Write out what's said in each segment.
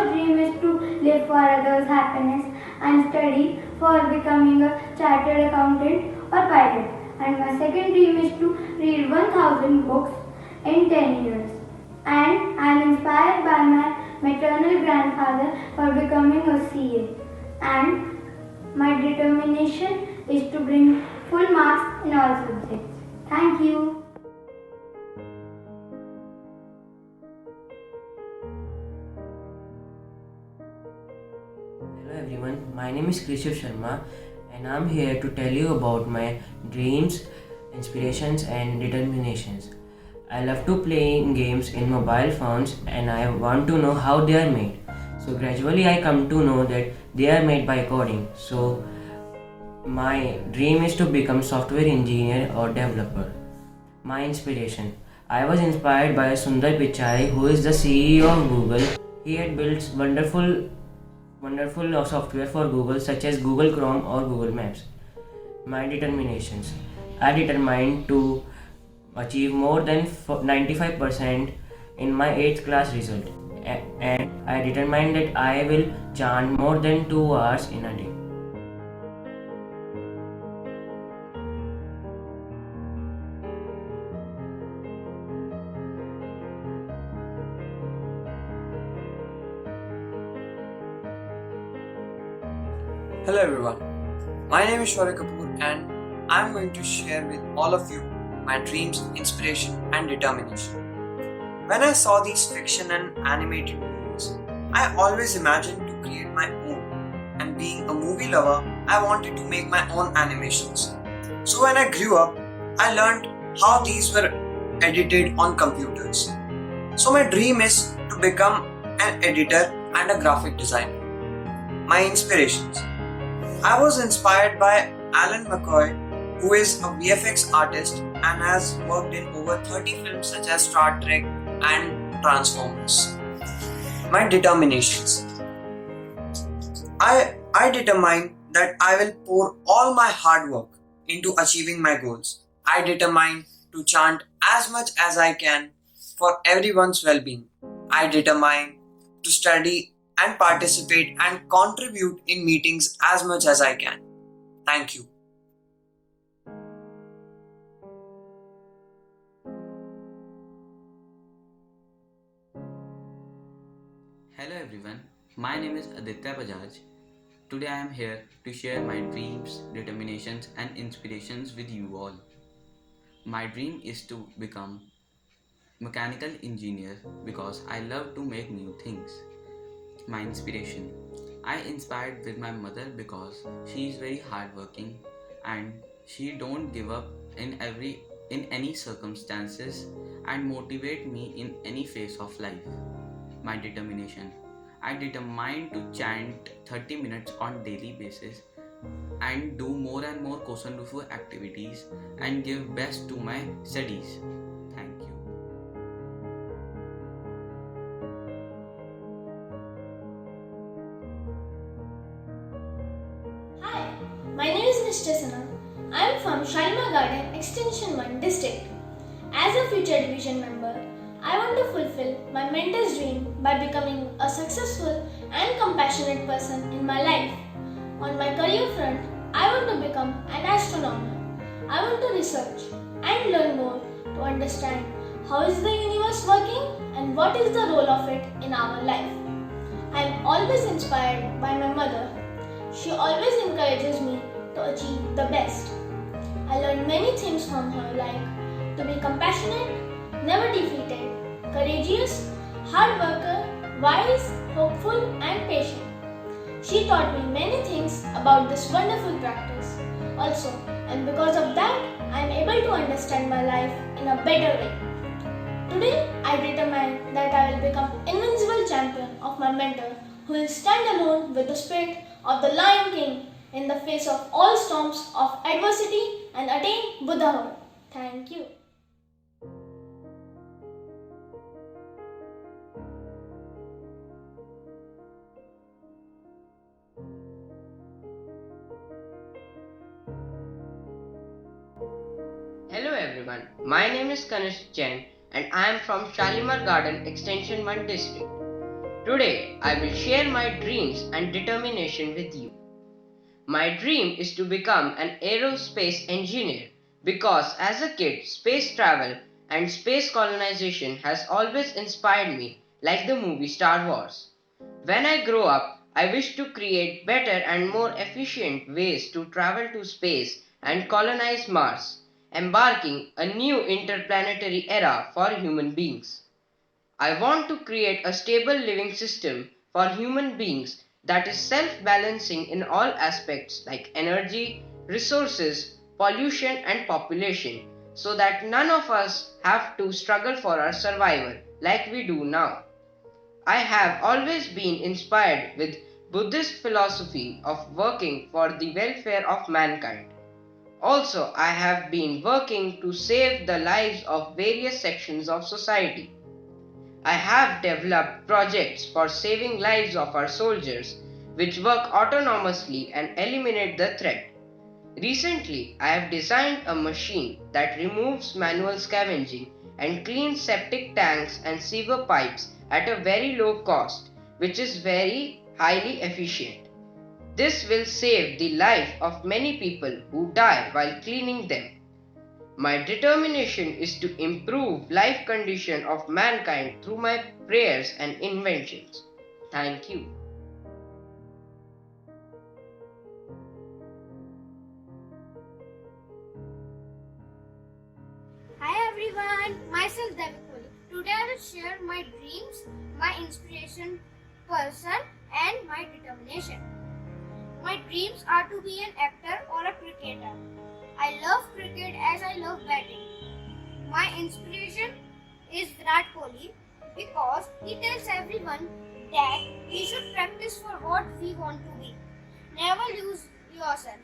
first dream is to live for others' happiness and study for becoming a chartered accountant or pilot. And my second dream is to read 1000 books in 10 years. And I am inspired by my maternal grandfather for becoming a CA. And my determination is to bring full marks in all subjects. Thank you. Hello everyone, my name is Krishav Sharma and I'm here to tell you about my dreams, inspirations and determinations. I love to play games in mobile phones and I want to know how they are made. So gradually I come to know that they are made by coding. So my dream is to become software engineer or developer. My inspiration. I was inspired by Sundar Pichai, who is the CEO of Google. He had built wonderful software for Google such as Google Chrome or Google Maps. My determinations. I determined to achieve more than 95% in my 8th class result and I determined that I will chant more than 2 hours in a day. Hello everyone, my name is Shaurya Kapoor and I'm going to share with all of you my dreams, inspiration and determination. When I saw these fiction and animated movies, I always imagined to create my own, and being a movie lover, I wanted to make my own animations. So when I grew up, I learned how these were edited on computers. So my dream is to become an editor and a graphic designer. My inspirations. I was inspired by Alan McCoy, who is a VFX artist and has worked in over 30 films such as Star Trek and Transformers. My determinations. I determine that I will pour all my hard work into achieving my goals. I determine to chant as much as I can for everyone's well-being. I determine to study and participate and contribute in meetings as much as I can. Thank you. Hello everyone, my name is Aditya Bajaj. Today I am here to share my dreams, determinations and inspirations with you all. My dream is to become mechanical engineer because I love to make new things. My inspiration. I inspired with my mother because she is very hardworking and she don't give up in any circumstances and motivate me in any phase of life. My determination. I determined to chant 30 minutes on daily basis and do more and more Kosandufu activities and give best to my studies. Thank you. Hi, my name is Nishcha Sana. I am from Shalimar Garden, Extension 1 district. As a future division member, I want to fulfill my mentor's dream by becoming a successful and compassionate person in my life. On my career front, I want to become an astronomer. I want to research and learn more to understand how is the universe working and what is the role of it in our life. I am always inspired by my mother. She always encourages me to achieve the best. I learned many things from her like to be compassionate, never defeated, courageous, hard worker, wise, hopeful and patient. She taught me many things about this wonderful practice. Also, and because of that, I am able to understand my life in a better way. Today, I determine that I will become invincible champion of my mentor who will stand alone with the spirit of the Lion King in the face of all storms of adversity and attain Buddhahood. Thank you. Hello everyone, my name is Kanish Jain and I am from Shalimar Garden Extension 1 district. Today, I will share my dreams and determination with you. My dream is to become an aerospace engineer because as a kid, space travel and space colonization has always inspired me, like the movie Star Wars. When I grow up, I wish to create better and more efficient ways to travel to space and colonize Mars, embarking a new interplanetary era for human beings. I want to create a stable living system for human beings that is self balancing in all aspects like energy, resources, pollution, and population, so that none of us have to struggle for our survival like we do now. I have always been inspired with Buddhist philosophy of working for the welfare of mankind. Also, I have been working to save the lives of various sections of society. I have developed projects for saving lives of our soldiers which work autonomously and eliminate the threat. Recently, I have designed a machine that removes manual scavenging and cleans septic tanks and sewer pipes at a very low cost, which is very highly efficient. This will save the life of many people who die while cleaning them. My determination is to improve life condition of mankind through my prayers and inventions. Thank you. Hi everyone, myself Devakoli. Today I will share my dreams, my inspiration person and my determination. My dreams are to be an actor or a cricketer. I love cricket as I love batting. My inspiration is Virat Kohli because he tells everyone that we should practice for what we want to be. Never lose yourself.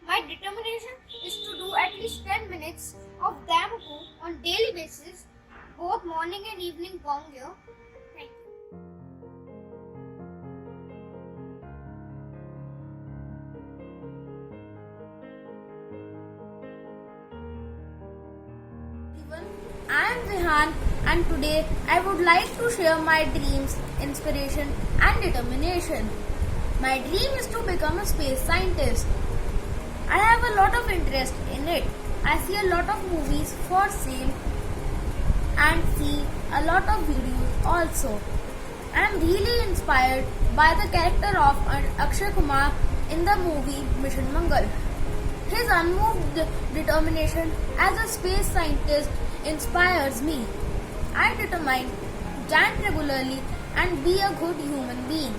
My determination is to do at least 10 minutes of Damaku on daily basis, both morning and evening Gongyo. Thank you. I am Vihan and today I would like to share my dreams, inspiration and determination. My dream is to become a space scientist. I have a lot of interest in it. I see a lot of movies for sale and see a lot of videos also. I am really inspired by the character of Akshay Kumar in the movie Mission Mangal. His unmoved determination as a space scientist inspires me. I determine to chant regularly and be a good human being.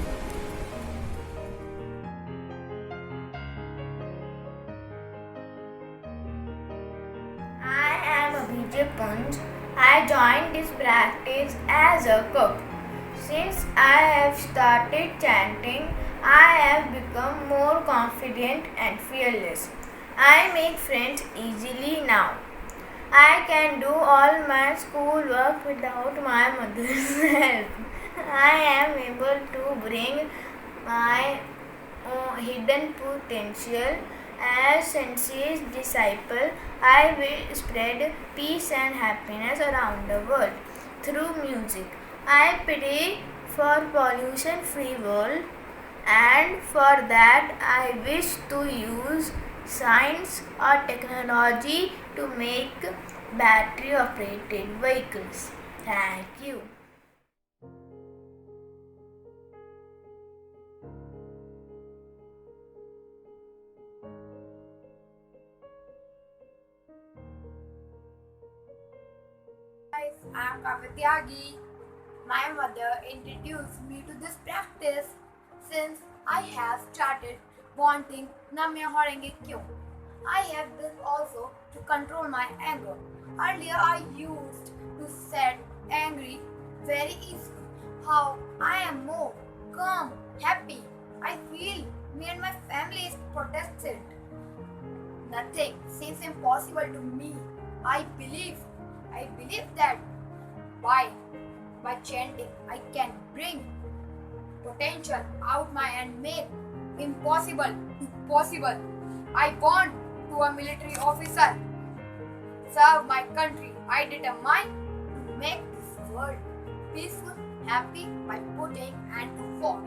I am Abhijit Punj. I joined this practice as a cook. Since I have started chanting, I have become more confident and fearless. I make friends easily now. I can do all my schoolwork without my mother's help. I am able to bring my hidden potential. As Sensei's disciple, I will spread peace and happiness around the world through music. I pray for pollution-free world, and for that I wish to use science or technology to make battery operated vehicles. Thank you. Guys, I am Kavityagi. My mother introduced me to this practice since I have started wanting na main horenge kyun. I have this also to control my anger. Earlier I used to get angry very easily. How I am more calm, happy. I feel me and my family is protected. Nothing seems impossible to me. I believe that by chanting I can bring potential out my and make impossible to possible. I want to a military officer, serve my country. I determine to make this world peaceful, happy by putting and to fall.